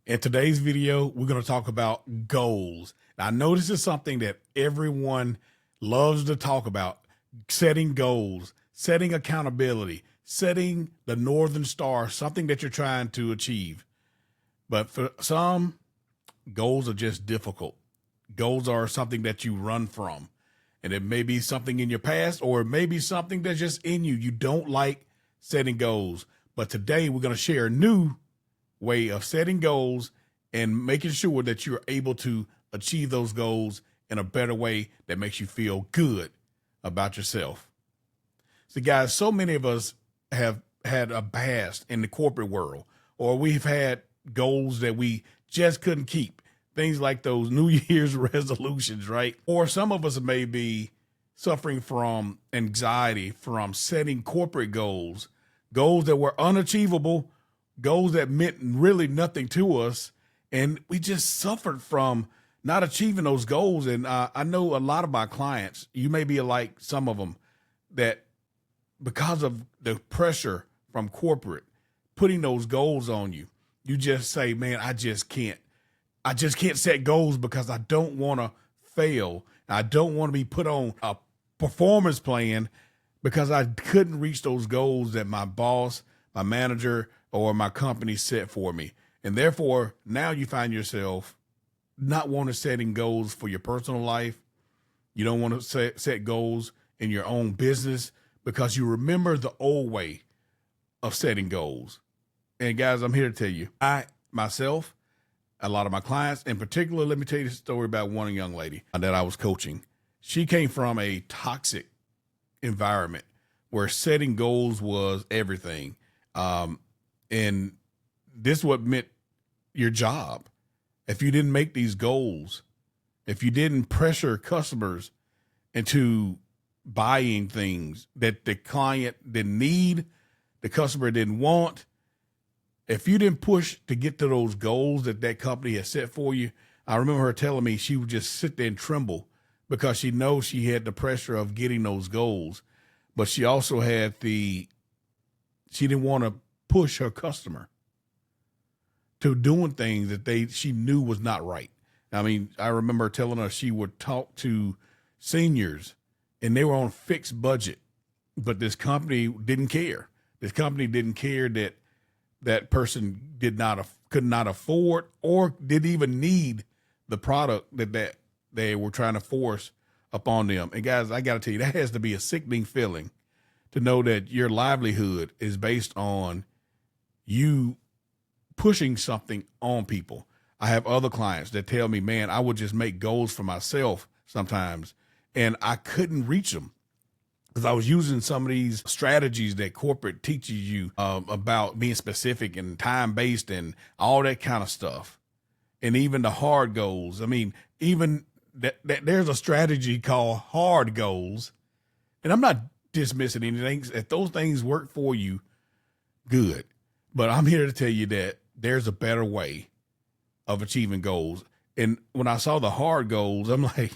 In today's video, we're going to talk about goals. Now, I know this is something that everyone loves to talk about: setting goals, setting accountability, setting the Northern Star, something that you're trying to achieve. But for some, goals are just difficult. Goals are something that you run from. And it may be something in your past, or it may be something that's just in you. You don't like setting goals. But today we're going to share a new way of setting goals and making sure that you're able to achieve those goals in a better way that makes you feel good about yourself. So guys, so many of us have had a past in the corporate world, or we've had goals that we just couldn't keep. Things like those New Year's resolutions, right? Or some of us may be suffering from anxiety from setting corporate goals, goals that were unachievable, goals that meant really nothing to us. And we just suffered from not achieving those goals. And I know a lot of my clients, you may be like some of them, that because of the pressure from corporate putting those goals on you, you just say, man, I just can't set goals because I don't want to fail. I don't want to be put on a performance plan because I couldn't reach those goals that my boss, my manager, or my company set for me. And therefore, now you find yourself not wanting to setting goals for your personal life. You don't want to set goals in your own business because you remember the old way of setting goals. And guys, I'm here to tell you, myself, a lot of my clients in particular, let me tell you a story about one young lady that I was coaching. She came from a toxic environment where setting goals was everything. And this is what meant your job. If you didn't make these goals, if you didn't pressure customers into buying things that the client didn't need, the customer didn't want, if you didn't push to get to those goals that that company had set for you, I remember her telling me she would just sit there and tremble because she knows she had the pressure of getting those goals, but she also had she didn't want to push her customer to doing things that she knew was not right. I mean, I remember telling her she would talk to seniors and they were on a fixed budget, but this company didn't care. This company didn't care that that person could not afford or didn't even need the product that they were trying to force upon them. And guys, I got to tell you, that has to be a sickening feeling to know that your livelihood is based on you pushing something on people. I have other clients that tell me, man, I would just make goals for myself sometimes and I couldn't reach them because I was using some of these strategies that corporate teaches you about being specific and time-based and all that kind of stuff. And even the hard goals. I mean, even that there's a strategy called hard goals. And I'm not dismissing anything. If those things work for you, good. But I'm here to tell you that there's a better way of achieving goals. And when I saw the hard goals, I'm like,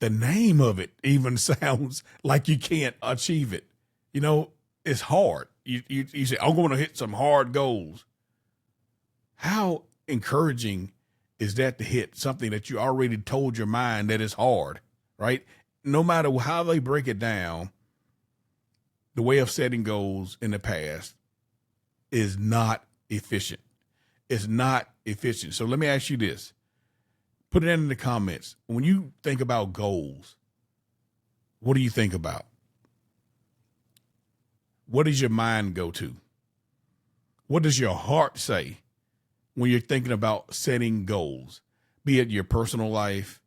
the name of it even sounds like you can't achieve it. You know, it's hard. You say, I'm going to hit some hard goals. How encouraging is that to hit something that you already told your mind that is hard, right? No matter how they break it down, the way of setting goals in the past is not efficient. It's not efficient. So let me ask you this. Put it in the comments. When you think about goals, what do you think about? What does your mind go to? What does your heart say when you're thinking about setting goals, be it your personal life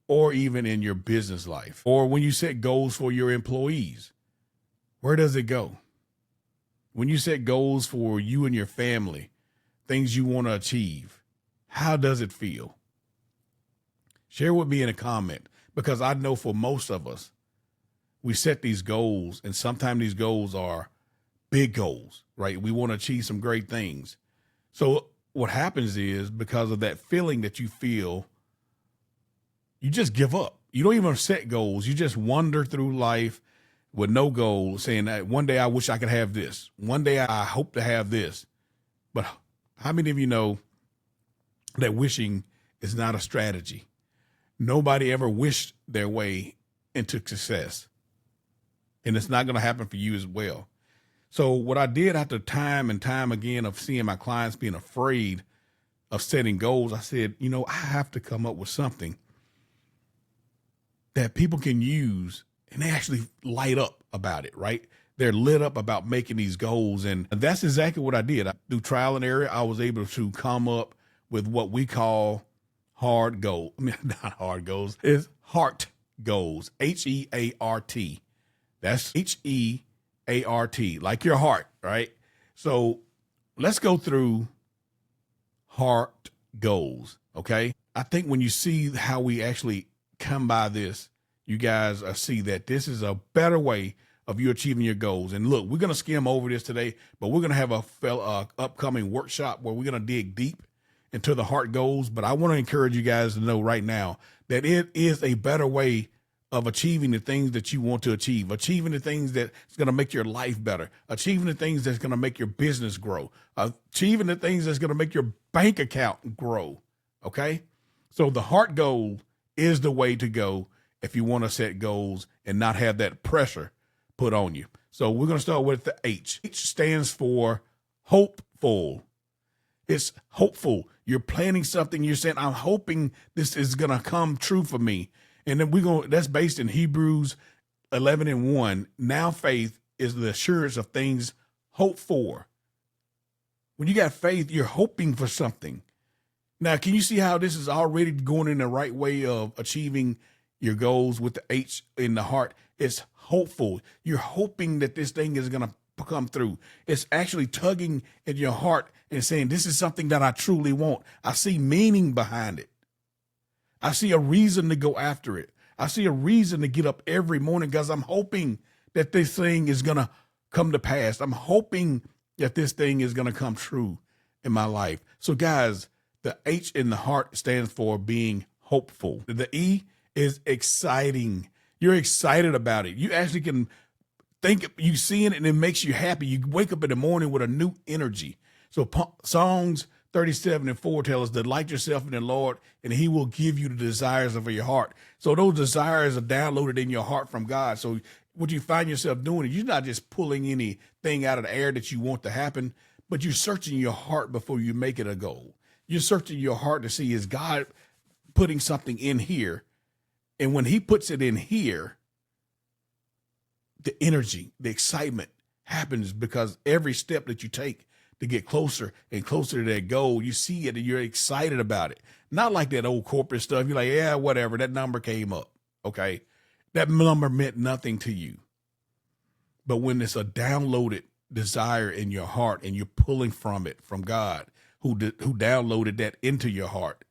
or even in your business life, or when you set goals for your employees? Where does it go? When you set goals for you and your family, things you want to achieve, how does it feel? Share with me in a comment, because I know for most of us, we set these goals and sometimes these goals are big goals, right? We want to achieve some great things. So what happens is, because of that feeling that you feel, you just give up. You don't even set goals. You just wander through life with no goal, saying that one day I wish I could have this. One day I hope to have this. But How many of you know that wishing is not a strategy? Nobody ever wished their way into success, and it's not going to happen for you as well. So what I did after time and time again of seeing my clients being afraid of setting goals, I said, I have to come up with something that people can use and they actually light up about it, right? They're lit up about making these goals. And that's exactly what I did. Through trial and error, I was able to come up with what we call hard goals. I mean, not hard goals, it's heart goals, HEART. That's HEART, like your heart, right? So let's go through heart goals, okay? I think when you see how we actually come by this, you guys see that this is a better way of you achieving your goals. And look, we're going to skim over this today, but we're going to have a upcoming workshop where we're going to dig deep into the heart goals. But I want to encourage you guys to know right now that it is a better way of achieving the things that you want to achieve, achieving the things that's going to make your life better, achieving the things that's going to make your business grow, achieving the things that's going to make your bank account grow. Okay. So the heart goal is the way to go if you want to set goals and not have that pressure put on you. So we're going to start with the H. H stands for hopeful. It's hopeful. You're planning something. You're saying, I'm hoping this is going to come true for me. And then that's based in Hebrews 11:1. Now faith is the assurance of things hoped for. When you got faith, you're hoping for something. Now, can you see how this is already going in the right way of achieving your goals with the H in the heart? It's hopeful. You're hoping that this thing is going to come through. It's actually tugging at your heart and saying, this is something that I truly want. I see meaning behind it. I see a reason to go after it. I see a reason to get up every morning because I'm hoping that this thing is going to come to pass. I'm hoping that this thing is going to come true in my life. So guys, the H in the heart stands for being hopeful. The E is exciting. You're excited about it. You actually can think you see it and it makes you happy. You wake up in the morning with a new energy. So Songs 37:4 tell us, delight yourself in the Lord and he will give you the desires of your heart. So those desires are downloaded in your heart from God. So what you find yourself doing is you're not just pulling anything out of the air that you want to happen, but you're searching your heart before you make it a goal. You're searching your heart to see, is God putting something in here? And when he puts it in here, the energy, the excitement happens because every step that you take to get closer and closer to that goal, you see it and you're excited about it. Not like that old corporate stuff. You're like, yeah, whatever. That number came up. Okay. That number meant nothing to you. But when it's a downloaded desire in your heart and you're pulling from it, from God, who downloaded that into your heart,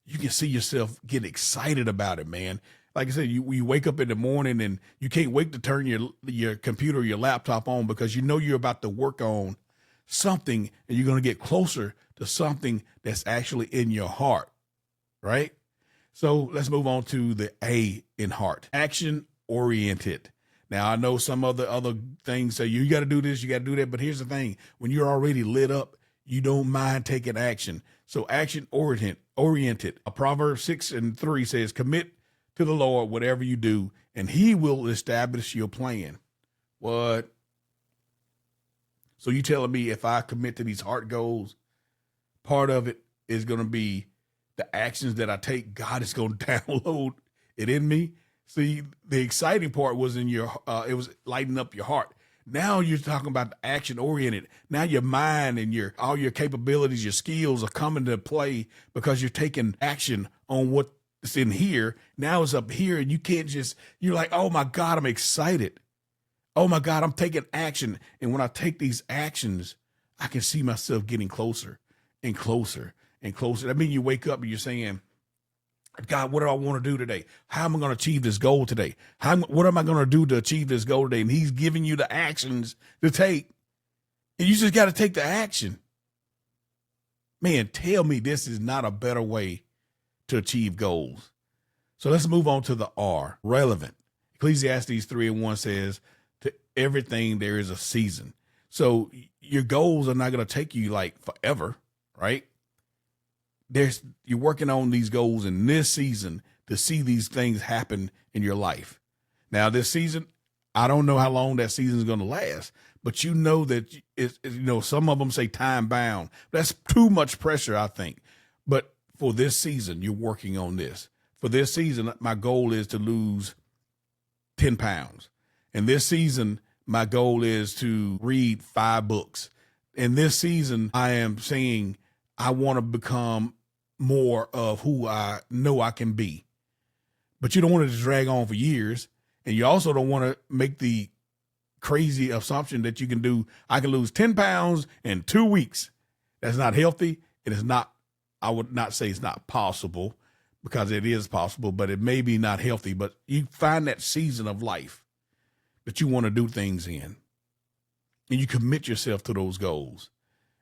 you can see yourself get excited about it, man. Like I said, you wake up in the morning and you can't wait to turn your computer or your laptop on because you know you're about to work on something and you're going to get closer to something that's actually in your heart, right? So let's move on to the A in heart, action oriented. Now, I know some other things say you got to do this, you got to do that. But here's the thing. When you're already lit up, you don't mind taking action. So action oriented. Proverbs 6:3 says, commit to the Lord whatever you do, and he will establish your plan. What? So you telling me if I commit to these heart goals, part of it is going to be the actions that I take, God is going to download it in me. See, the exciting part was in it was lighting up your heart. Now you're talking about the action oriented. Now your mind and all your capabilities, your skills are coming to play because you're taking action on what's in here. Now it's up here and you can't you're like, oh my God, I'm excited. Oh my God, I'm taking action. And when I take these actions, I can see myself getting closer and closer and closer. I mean, you wake up and you're saying, God, what do I want to do today? How am I going to achieve this goal today? What am I going to do to achieve this goal today? And he's giving you the actions to take. And you just got to take the action. Man, tell me this is not a better way to achieve goals. So let's move on to the R, relevant. Ecclesiastes 3:1 says, to everything there is a season. So your goals are not going to take you like forever, right? You're working on these goals in this season to see these things happen in your life. Now, this season, I don't know how long that season is going to last, but you know that some of them say time bound. That's too much pressure, I think. But for this season, you're working on this. For this season, my goal is to lose 10 pounds. And this season, my goal is to read 5 books. In this season, I am saying I want to become more of who I know I can be. But you don't want it to drag on for years. And you also don't want to make the crazy assumption that I can lose 10 pounds in 2 weeks. That's not healthy. It is not, I would not say it's not possible, because it is possible, but it may be not healthy. But you find that season of life that you want to do things in, and you commit yourself to those goals.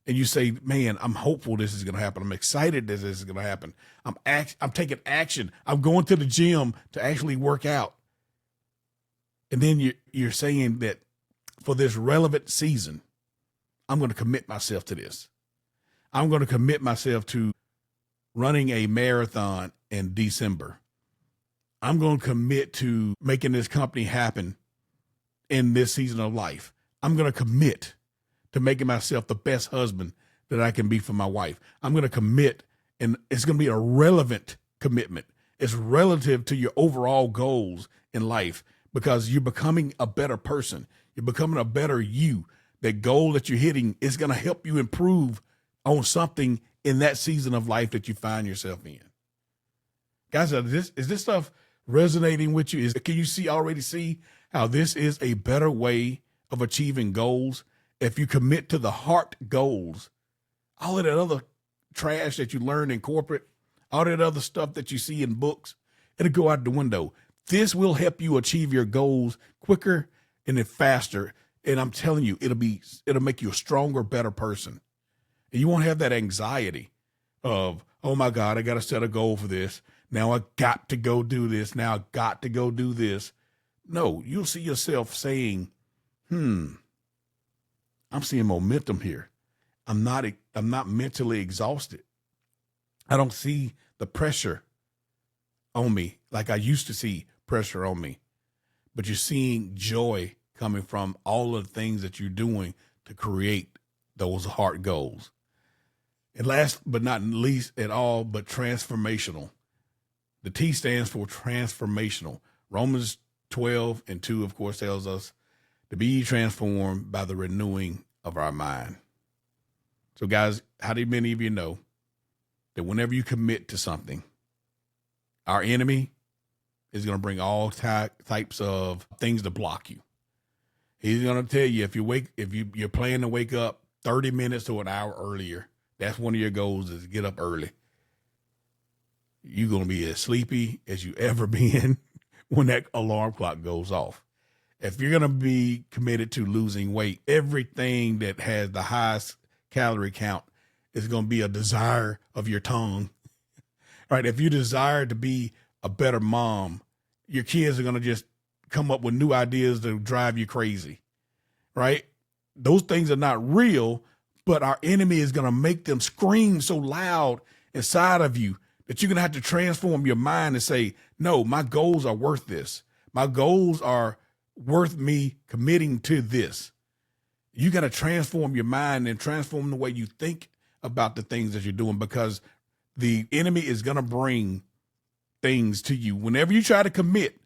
And you say, man, I'm hopeful this is going to happen. I'm excited that this is going to happen. I'm taking action. I'm going to the gym to actually work out. And then you're saying that for this relevant season, I'm going to commit myself to this. I'm going to commit myself to running a marathon in December. I'm going to commit to making this company happen in this season of life. I'm going to commit to making myself the best husband that I can be for my wife. I'm going to commit, and it's going to be a relevant commitment. It's relative to your overall goals in life, because you're becoming a better person. You're becoming a better you. That goal that you're hitting is going to help you improve on something in that season of life that you find yourself in. Guys, is this stuff resonating with you? Can you already see how this is a better way of achieving goals? If you commit to the heart goals, all of that other trash that you learn in corporate, all that other stuff that you see in books, it'll go out the window. This will help you achieve your goals quicker and faster. And I'm telling you, it'll make you a stronger, better person. And you won't have that anxiety of, oh my God, I got to set a goal for this. Now I got to go do this. Now I got to go do this. No, you'll see yourself saying, I'm seeing momentum here. I'm not mentally exhausted. I don't see the pressure on me like I used to see pressure on me. But you're seeing joy coming from all of the things that you're doing to create those heart goals. And last but not least at all, but transformational. The T stands for transformational. Romans 12:2, of course, tells us to be transformed by the renewing of our mind. So guys, how do many of you know that whenever you commit to something, our enemy is going to bring all types of things to block you. He's going to tell you, if you're planning to wake up 30 minutes to an hour earlier, that's one of your goals, is to get up early. You're going to be as sleepy as you ever been when that alarm clock goes off. If you're going to be committed to losing weight, everything that has the highest calorie count is going to be a desire of your tongue, right? If you desire to be a better mom, your kids are going to just come up with new ideas to drive you crazy, right? Those things are not real, but our enemy is going to make them scream so loud inside of you that you're going to have to transform your mind and say, no, my goals are worth this. My goals are worth me committing to this. You got to transform your mind and transform the way you think about the things that you're doing, because the enemy is going to bring things to you. Whenever you try to commit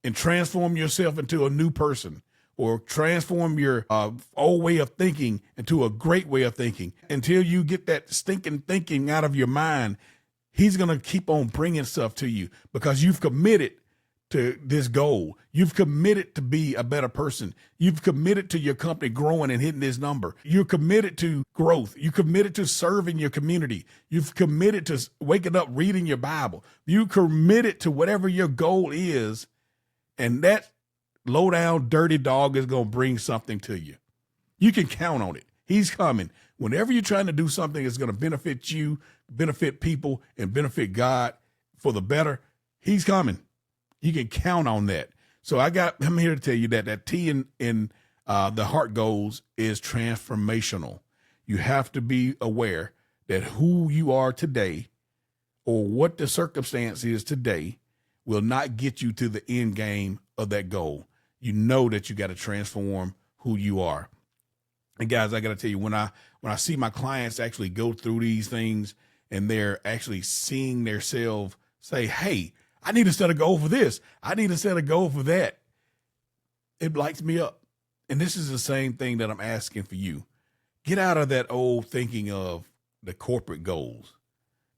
and transform yourself into a new person, or transform your old way of thinking into a great way of thinking, until you get that stinking thinking out of your mind, he's going to keep on bringing stuff to you, because you've committed to this goal. You've committed to be a better person. You've committed to your company growing and hitting this number. You're committed to growth. You're committed to serving your community. You've committed to waking up, reading your Bible. You committed to whatever your goal is, and that low down dirty dog is going to bring something to you. You can count on it. He's coming. Whenever you're trying to do something that's going to benefit you, benefit people, and benefit God for the better, he's coming. You can count on that. So I'm here to tell you that T in the heart goals is transformational. You have to be aware that who you are today or what the circumstance is today will not get you to the end game of that goal. You know that you got to transform who you are. And guys, I got to tell you, when I see my clients actually go through these things and they're actually seeing themselves say, hey, I need to set a goal for this. I need to set a goal for that. It lights me up. And this is the same thing that I'm asking for you. Get out of that old thinking of the corporate goals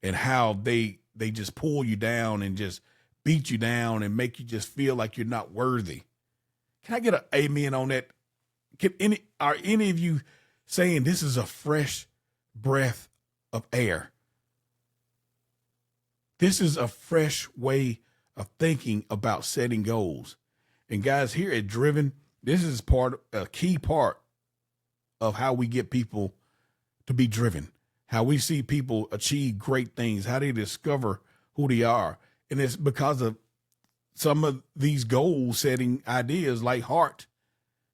and how they just pull you down and just beat you down and make you just feel like you're not worthy. Can I get an amen on that? Are any of you saying this is a fresh breath of air? This is a fresh way of thinking about setting goals. And guys, here at Driven, this is a key part of how we get people to be driven, how we see people achieve great things, how they discover who they are. And it's because of some of these goal setting ideas like heart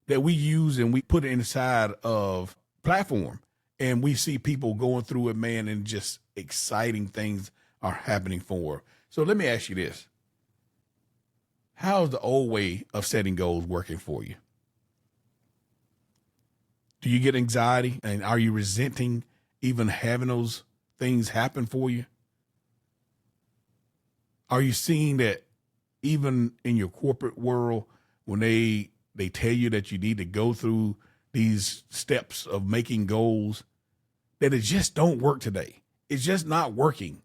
that we use and we put it inside of platform. And we see people going through it, man, and just exciting things are happening for. So let me ask you this. How's the old way of setting goals working for you? Do you get anxiety, and are you resenting even having those things happen for you? Are you seeing that even in your corporate world, when they tell you that you need to go through these steps of making goals, that it just don't work today? It's just not working.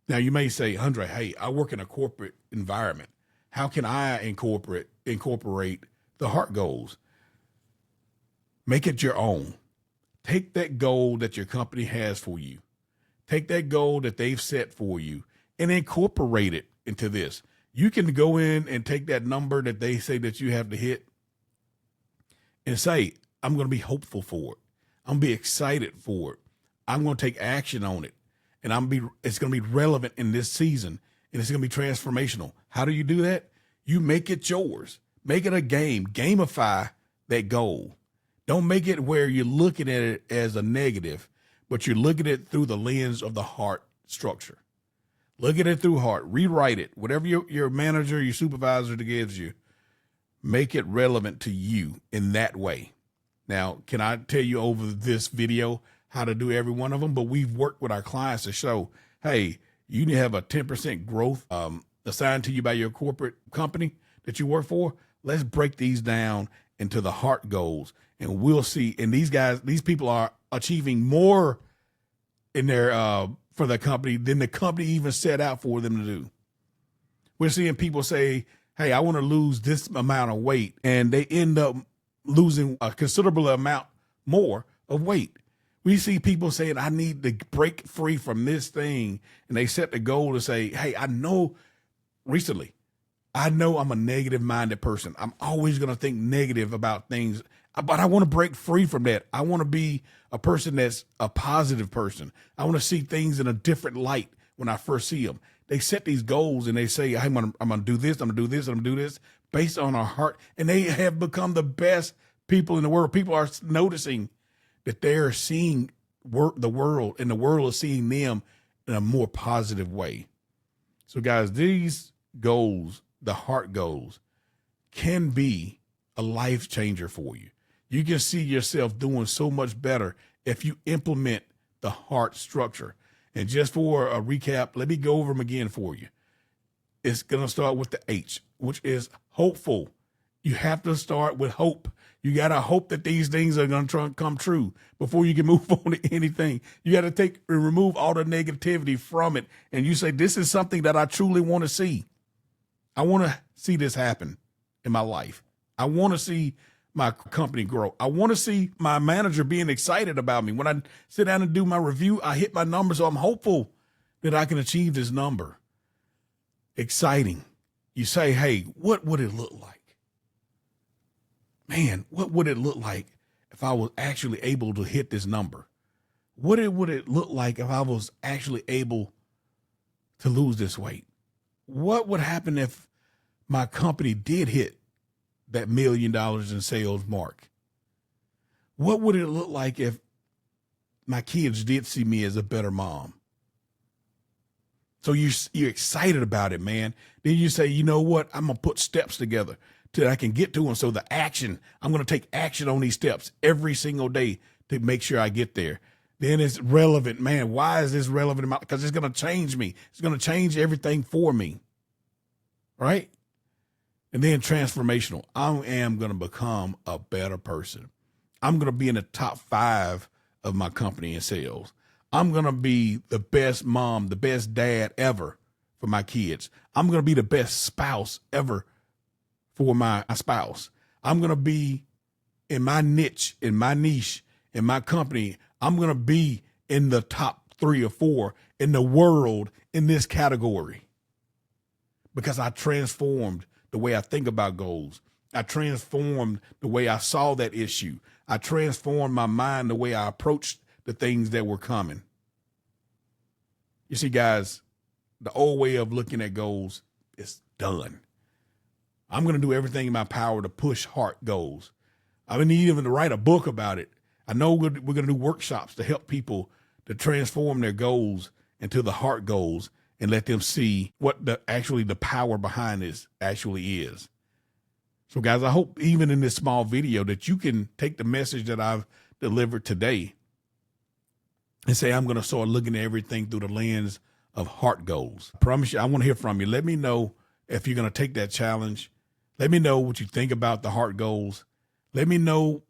Now you may say, Andre, hey, I work in a corporate environment. How can I incorporate the heart goals? Make it your own. Take that goal that your company has for you. Take that goal that they've set for you and incorporate it into this. You can go in and take that number that they say that you have to hit and say, I'm going to be hopeful for it. I'm going to be excited for it. I'm going to take action on it. And it's going to be relevant in this season, and it's going to be transformational. How do you do that? You make it yours. Make it a game. Gamify that goal. Don't make it where you're looking at it as a negative, but you're looking at it through the lens of the heart structure. Look at it through heart. Rewrite it. Whatever your manager, your supervisor gives you, make it relevant to you in that way. Now, can I tell you over this video how to do every one of them? But we've worked with our clients to show, hey, you need to have a 10% growth assigned to you by your corporate company that you work for. Let's break these down into the heart goals, and we'll see. And these people are achieving more in their for the company than the company even set out for them to do. We're seeing people say, hey, I want to lose this amount of weight, and they end up losing a considerable amount more of weight. We see people saying, I need to break free from this thing. And they set the goal to say, hey, I know I'm a negative minded person. I'm always going to think negative about things, but I want to break free from that. I want to be a person that's a positive person. I want to see things in a different light when I first see them. They set these goals and they say, hey, I'm going to do this. I'm going to do this. I'm going to do this based on our heart. And they have become the best people in the world. People are noticing that they're seeing the world, and the world is seeing them in a more positive way. So guys, these goals, the heart goals, can be a life changer for you. You can see yourself doing so much better if you implement the heart structure. And just for a recap, let me go over them again for you. It's going to start with the H, which is hopeful. You have to start with hope. You got to hope that these things are going to come true before you can move on to anything. You got to take and remove all the negativity from it. And you say, this is something that I truly want to see. I want to see this happen in my life. I want to see my company grow. I want to see my manager being excited about me. When I sit down and do my review, I hit my number. So I'm hopeful that I can achieve this number. Exciting. You say, hey, what would it look like? Man, what would it look like if I was actually able to hit this number? What would it look like if I was actually able to lose this weight? What would happen if my company did hit that $1 million in sales mark? What would it look like if my kids did see me as a better mom? So you're excited about it, man. Then you say, you know what? I'm going to put steps together till I can get to them. So I'm going to take action on these steps every single day to make sure I get there. Then it's relevant, man. Why is this relevant? Because it's going to change me. It's going to change everything for me. Right? And then transformational. I am going to become a better person. I'm going to be in the top 5 of my company in sales. I'm going to be the best mom, the best dad ever for my kids. I'm going to be the best spouse ever for my spouse. I'm going to be in my niche, in my niche, in my company. I'm going to be in the top 3 or 4 in the world in this category because I transformed the way I think about goals. I transformed the way I saw that issue. I transformed my mind, the way I approached the things that were coming. You see, guys, the old way of looking at goals is done. I'm going to do everything in my power to push heart goals. I need even to write a book about it. I know we're going to do workshops to help people to transform their goals into the heart goals and let them see what the power behind this actually is. So, guys, I hope even in this small video that you can take the message that I've delivered today and say, I'm going to start looking at everything through the lens of heart goals. I promise you, I want to hear from you. Let me know if you're going to take that challenge. Let me know what you think about the heart goals. Let me know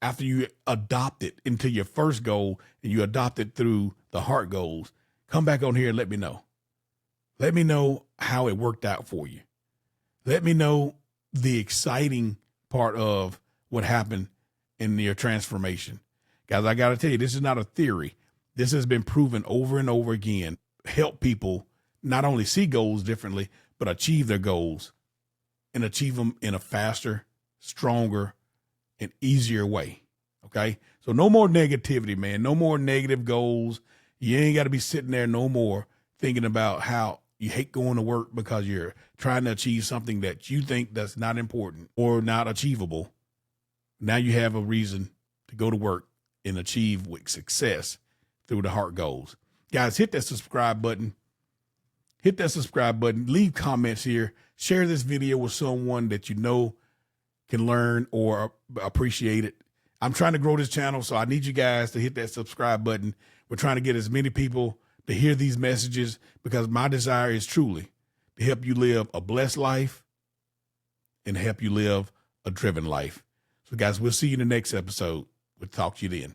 after you adopt it into your first goal and you adopt it through the heart goals. Come back on here and let me know. Let me know how it worked out for you. Let me know the exciting part of what happened in your transformation. Guys, I got to tell you, this is not a theory. This has been proven over and over again. Help people not only see goals differently, but achieve their goals and achieve them in a faster, stronger, and easier way. Okay? So no more negativity, man. No more negative goals. You ain't got to be sitting there no more thinking about how you hate going to work because you're trying to achieve something that you think that's not important or not achievable. Now you have a reason to go to work and achieve with success through the heart goals. Guys, hit that subscribe button. Hit that subscribe button. Leave comments here. Share this video with someone that you know can learn or appreciate it. I'm trying to grow this channel, so I need you guys to hit that subscribe button. We're trying to get as many people to hear these messages because my desire is truly to help you live a blessed life and help you live a driven life. So, guys, we'll see you in the next episode. We'll talk to you then.